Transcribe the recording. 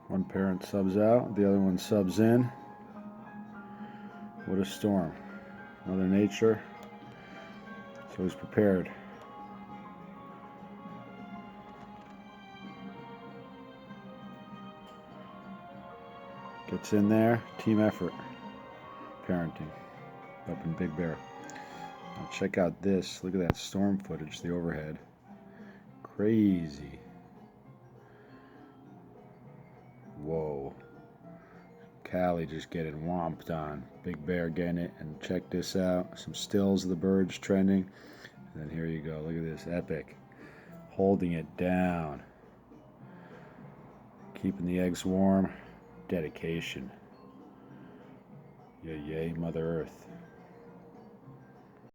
One parent subs out, the other one subs in. What a storm. Mother Nature. So he's prepared. Gets in there. Team effort. Parenting. Up in Big Bear. Now check out this. Look at that storm footage, the overhead. Crazy. Whoa. Cali just getting whomped on. Big Bear getting it. And check this out. Some stills of the birds trending. And then here you go. Look at this. Epic. Holding it down. Keeping the eggs warm. Dedication. Yay, Mother Earth.